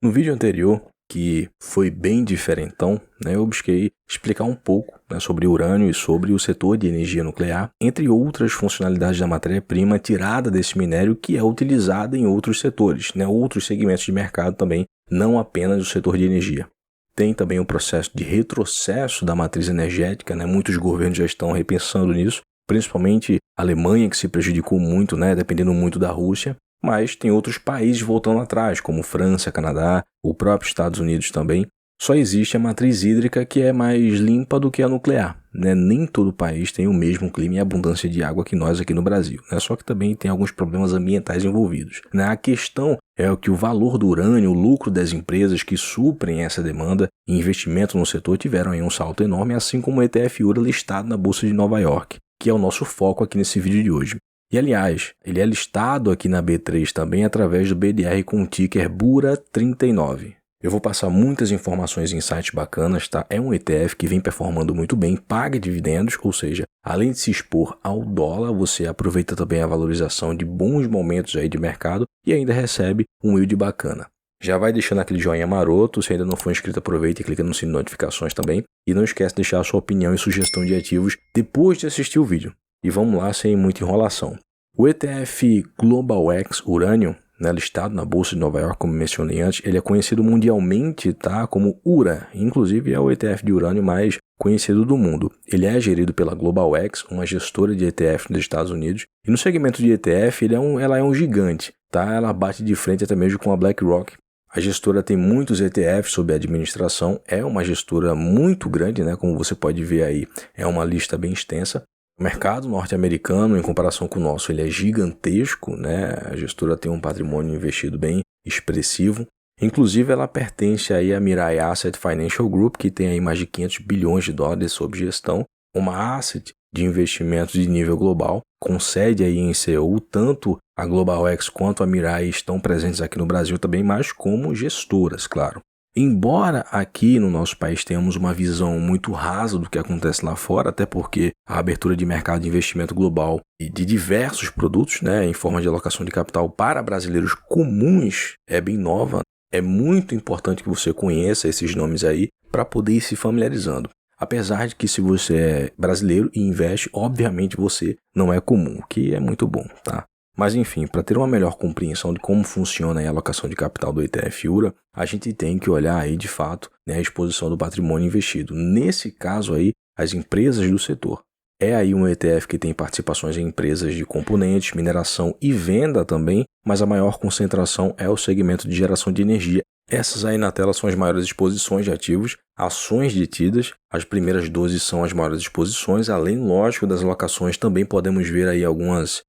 No vídeo anterior, que foi bem diferentão, eu busquei explicar um pouco sobre urânio e sobre o setor de energia nuclear, entre outras funcionalidades da matéria-prima tirada desse minério que é utilizada em outros setores, outros segmentos de mercado também, não apenas o setor de energia. Tem também o processo de retrocesso da matriz energética, muitos governos já estão repensando nisso, principalmente a Alemanha, que se prejudicou muito, dependendo muito da Rússia. Mas tem outros países voltando atrás, como França, Canadá, o próprio Estados Unidos também. Só existe a matriz hídrica que é mais limpa do que a nuclear. Nem todo país tem o mesmo clima e abundância de água que nós aqui no Brasil. Só que também tem alguns problemas ambientais envolvidos. A questão é que o valor do urânio, o lucro das empresas que suprem essa demanda e investimento no setor tiveram aí um salto enorme, assim como o ETF URA listado na Bolsa de Nova York, que é o nosso foco aqui nesse vídeo de hoje. E, aliás, ele é listado aqui na B3 também através do BDR com o ticker BURA39. Eu vou passar muitas informações em sites bacanas, tá? É um ETF que vem performando muito bem, paga dividendos, ou seja, além de se expor ao dólar, você aproveita também a valorização de bons momentos aí de mercado e ainda recebe um yield bacana. Já vai deixando aquele joinha maroto, se ainda não for inscrito, aproveita e clica no sininho de notificações também. E não esquece de deixar a sua opinião e sugestão de ativos depois de assistir o vídeo. E vamos lá, sem muita enrolação. O ETF Global X Uranium, listado na Bolsa de Nova York, como mencionei antes, ele é conhecido mundialmente como URA, inclusive é o ETF de urânio mais conhecido do mundo. Ele é gerido pela Global X, uma gestora de ETF dos Estados Unidos, e no segmento de ETF ela é um gigante, ela bate de frente até mesmo com a BlackRock. A gestora tem muitos ETFs sob administração, é uma gestora muito grande, como você pode ver aí, é uma lista bem extensa. O mercado norte-americano, em comparação com o nosso, ele é gigantesco, A gestora tem um patrimônio investido bem expressivo. Inclusive, ela pertence aí à Mirai Asset Financial Group, que tem aí mais de 500 bilhões de dólares sob gestão, uma asset de investimentos de nível global, com sede aí em Seul. Tanto a Global X quanto a Mirai estão presentes aqui no Brasil também, mas como gestoras, claro. Embora aqui no nosso país tenhamos uma visão muito rasa do que acontece lá fora, até porque a abertura de mercado de investimento global e de diversos produtos, em forma de alocação de capital para brasileiros comuns é bem nova, é muito importante que você conheça esses nomes aí para poder ir se familiarizando. Apesar de que se você é brasileiro e investe, obviamente você não é comum, o que é muito bom, tá? Mas enfim, para ter uma melhor compreensão de como funciona a alocação de capital do ETF URA, a gente tem que olhar aí de fato a exposição do patrimônio investido. Nesse caso aí, as empresas do setor. É aí um ETF que tem participações em empresas de componentes, mineração e venda também, mas a maior concentração é o segmento de geração de energia. Essas aí na tela são as maiores exposições de ativos, ações detidas, as primeiras 12 são as maiores exposições, além, lógico, das alocações, também podemos ver aí alguns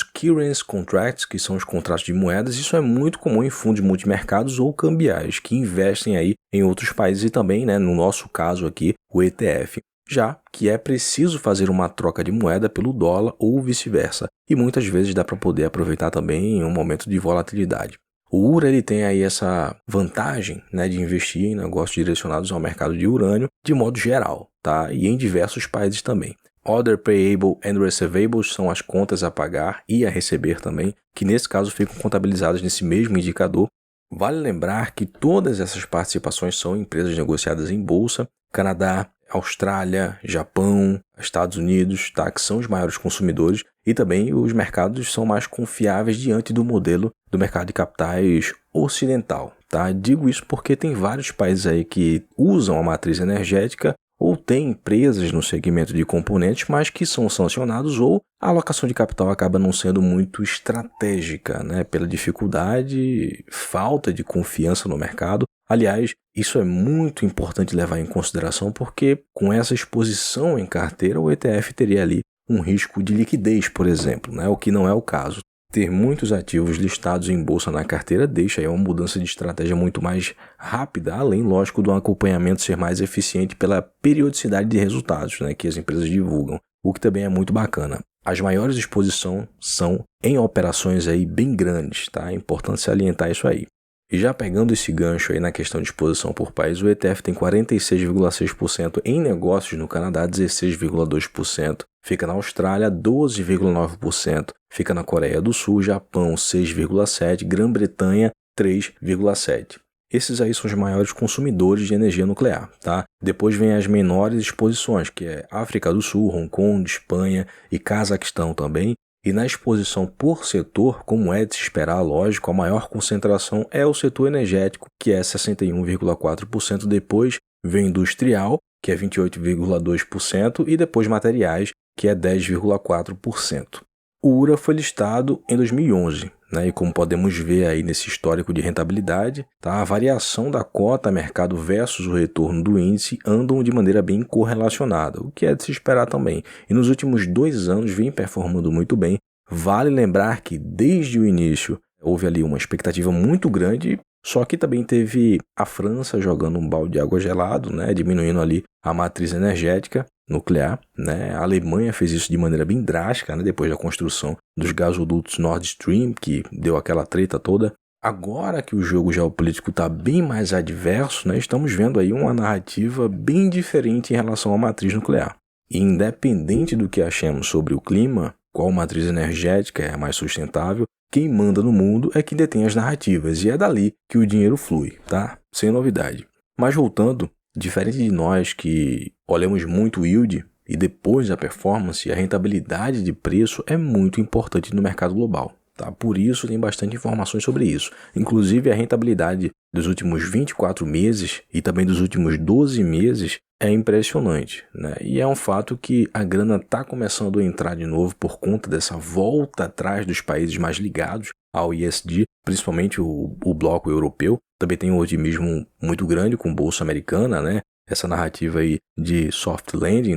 currency contracts, que são os contratos de moedas. Isso é muito comum em fundos multimercados ou cambiais, que investem aí em outros países e também, no nosso caso aqui, o ETF. Já que é preciso fazer uma troca de moeda pelo dólar ou vice-versa, e muitas vezes dá para poder aproveitar também em um momento de volatilidade. O URA ele tem aí essa vantagem de investir em negócios direcionados ao mercado de urânio de modo geral, e em diversos países também. Other Payable and Receivables são as contas a pagar e a receber também, que nesse caso ficam contabilizadas nesse mesmo indicador. Vale lembrar que todas essas participações são empresas negociadas em bolsa, Canadá, Austrália, Japão, Estados Unidos, que são os maiores consumidores, e também os mercados são mais confiáveis diante do modelo do mercado de capitais ocidental. Digo isso porque tem vários países aí que usam a matriz energética ou tem empresas no segmento de componentes, mas que são sancionados, ou a alocação de capital acaba não sendo muito estratégica, pela dificuldade, falta de confiança no mercado. Aliás, isso é muito importante levar em consideração porque com essa exposição em carteira, o ETF teria ali um risco de liquidez, por exemplo, o que não é o caso. Ter muitos ativos listados em bolsa na carteira deixa aí uma mudança de estratégia muito mais rápida, além, lógico, do acompanhamento ser mais eficiente pela periodicidade de resultados que as empresas divulgam, o que também é muito bacana. As maiores exposições são em operações aí bem grandes, É importante salientar isso aí. E já pegando esse gancho aí na questão de exposição por país, o ETF tem 46,6% em negócios no Canadá, 16,2%, fica na Austrália, 12,9%, fica na Coreia do Sul, Japão, 6,7%, Grã-Bretanha, 3,7%. esses aí são os maiores consumidores de energia nuclear, tá? Depois vem as menores exposições, que é África do Sul, Hong Kong, Espanha e Cazaquistão também. E na exposição por setor, como é de se esperar, lógico, a maior concentração é o setor energético, que é 61,4%, depois vem industrial, que é 28,2%, e depois materiais, que é 10,4%. O URA foi listado em 2011, né? E como podemos ver aí nesse histórico de rentabilidade, tá? A variação da cota mercado versus o retorno do índice andam de maneira bem correlacionada, o que é de se esperar também. E nos últimos 2 anos vem performando muito bem. Vale lembrar que desde o início houve ali uma expectativa muito grande, só que também teve a França jogando um balde de água gelado, né? Diminuindo ali a matriz energética nuclear, né? A Alemanha fez isso de maneira bem drástica, né? Depois da construção dos gasodutos Nord Stream, que deu aquela treta toda. Agora que o jogo geopolítico está bem mais adverso, né? Estamos vendo aí uma narrativa bem diferente em relação à matriz nuclear. E independente do que achemos sobre o clima, qual matriz energética é a mais sustentável, quem manda no mundo é quem detém as narrativas, e é dali que o dinheiro flui, tá? Sem novidade. Mas voltando, diferente de nós que olhamos muito o yield e depois a performance, a rentabilidade de preço é muito importante no mercado global. Tá? Por isso tem bastante informações sobre isso. Inclusive a rentabilidade dos últimos 24 meses e também dos últimos 12 meses é impressionante, né? E é um fato que a grana está começando a entrar de novo por conta dessa volta atrás dos países mais ligados ao ESG, principalmente o bloco europeu. Também tem um otimismo muito grande com a Bolsa Americana, né? Essa narrativa aí de soft landing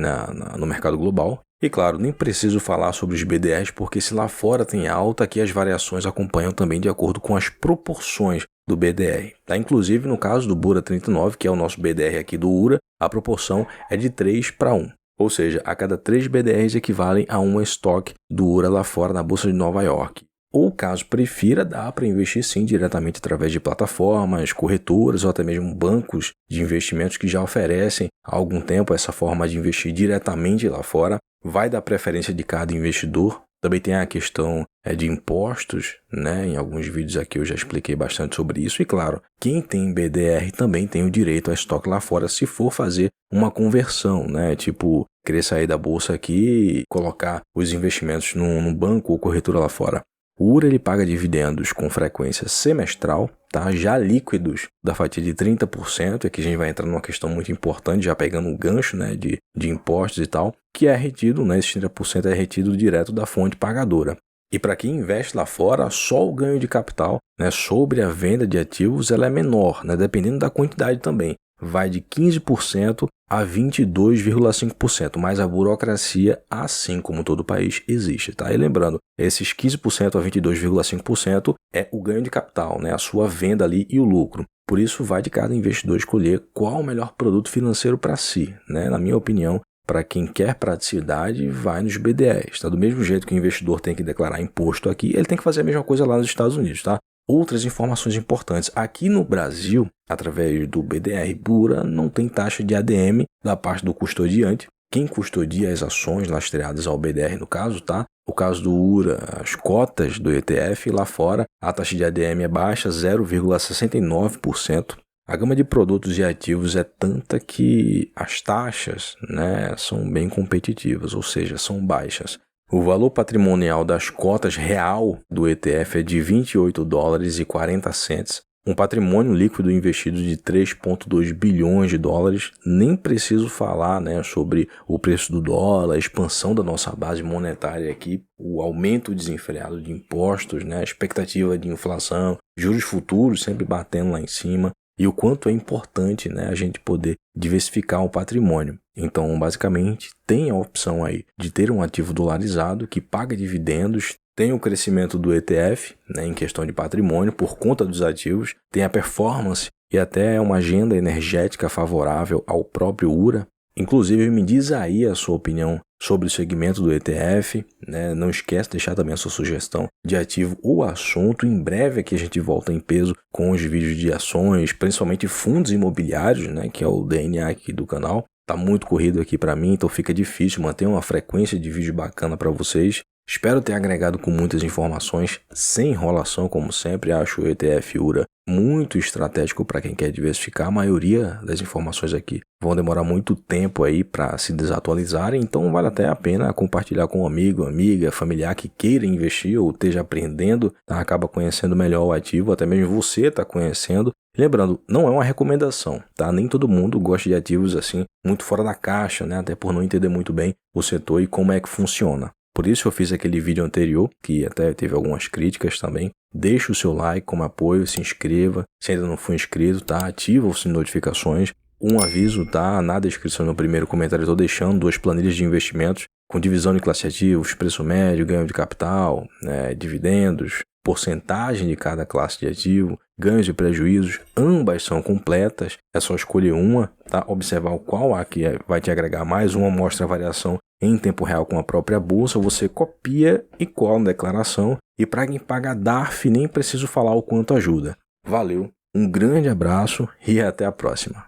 no mercado global. E claro, nem preciso falar sobre os BDRs, porque se lá fora tem alta, aqui as variações acompanham também de acordo com as proporções do BDR. Tá? Inclusive no caso do Bura 39, que é o nosso BDR aqui do URA, a proporção é de 3:1. Ou seja, a cada 3 BDRs equivalem a uma estoque do URA lá fora na Bolsa de Nova York. Ou caso prefira, dá para investir sim diretamente através de plataformas, corretoras ou até mesmo bancos de investimentos que já oferecem há algum tempo essa forma de investir diretamente lá fora. Vai da preferência de cada investidor. Também tem a questão de impostos, né? Em alguns vídeos aqui eu já expliquei bastante sobre isso. E claro, quem tem BDR também tem o direito a estoque lá fora se for fazer uma conversão, né? Tipo, querer sair da bolsa aqui e colocar os investimentos num banco ou corretora lá fora. O URA ele paga dividendos com frequência semestral, tá? Já líquidos da fatia de 30%, aqui a gente vai entrar numa questão muito importante, já pegando um gancho, né, de impostos e tal, que é retido, né, esse 30% é retido direto da fonte pagadora. E para quem investe lá fora, só o ganho de capital, né, sobre a venda de ativos ela é menor, né, dependendo da quantidade também. Vai de 15% a 22,5%, mas a burocracia, assim como todo o país, existe. Tá? E lembrando, esses 15% a 22,5% é o ganho de capital, né? A sua venda ali e o lucro. Por isso, vai de cada investidor escolher qual o melhor produto financeiro para si. Né? Na minha opinião, para quem quer praticidade, vai nos BDRs. Tá? Do mesmo jeito que o investidor tem que declarar imposto aqui, ele tem que fazer a mesma coisa lá nos Estados Unidos. Tá? Outras informações importantes. Aqui no Brasil, através do BDR Bura, não tem taxa de ADM da parte do custodiante. Quem custodia as ações lastreadas ao BDR, no caso, tá? O caso do URA, as cotas do ETF, lá fora, a taxa de ADM é baixa, 0,69%. A gama de produtos e ativos é tanta que as taxas, né, são bem competitivas, ou seja, são baixas. O valor patrimonial das cotas real do ETF é de $28,40, um patrimônio líquido investido de 3,2 bilhões de dólares. Nem preciso falar, né, sobre o preço do dólar, a expansão da nossa base monetária aqui, o aumento desenfreado de impostos, né, a expectativa de inflação, juros futuros sempre batendo lá em cima. E o quanto é importante, né, a gente poder diversificar o patrimônio. Então, basicamente, tem a opção aí de ter um ativo dolarizado que paga dividendos, tem o crescimento do ETF, né, em questão de patrimônio por conta dos ativos, tem a performance e até uma agenda energética favorável ao próprio URA. Inclusive, me diz aí a sua opinião sobre o segmento do ETF, né? Não esquece de deixar também a sua sugestão de ativo ou assunto. Em breve aqui a gente volta em peso com os vídeos de ações, principalmente fundos imobiliários, né? Que é o DNA aqui do canal. Tá muito corrido aqui para mim, então fica difícil manter uma frequência de vídeo bacana para vocês. Espero ter agregado com muitas informações, sem enrolação, como sempre. Acho o ETF URA muito estratégico para quem quer diversificar. A maioria das informações aqui vão demorar muito tempo aí para se desatualizarem, então vale até a pena compartilhar com um amigo, amiga, familiar que queira investir ou esteja aprendendo, tá? Acaba conhecendo melhor o ativo, até mesmo você está conhecendo. Lembrando, não é uma recomendação, tá? Nem todo mundo gosta de ativos assim, muito fora da caixa, né? Até por não entender muito bem o setor e como é que funciona. Por isso eu fiz aquele vídeo anterior, que até teve algumas críticas também. Deixa o seu like como apoio, se inscreva. Se ainda não for inscrito, tá? Ativa o sininho de notificações. Um aviso, tá? Na descrição no primeiro comentário eu estou deixando 2 planilhas de investimentos com divisão de classe de ativos, preço médio, ganho de capital, né, dividendos, porcentagem de cada classe de ativo, ganhos e prejuízos. Ambas são completas, é só escolher uma, tá? Observar qual aqui vai te agregar mais. Uma mostra a variação em tempo real com a própria bolsa, você copia e cola na declaração. E para quem paga DARF, nem preciso falar o quanto ajuda. Valeu, um grande abraço e até a próxima.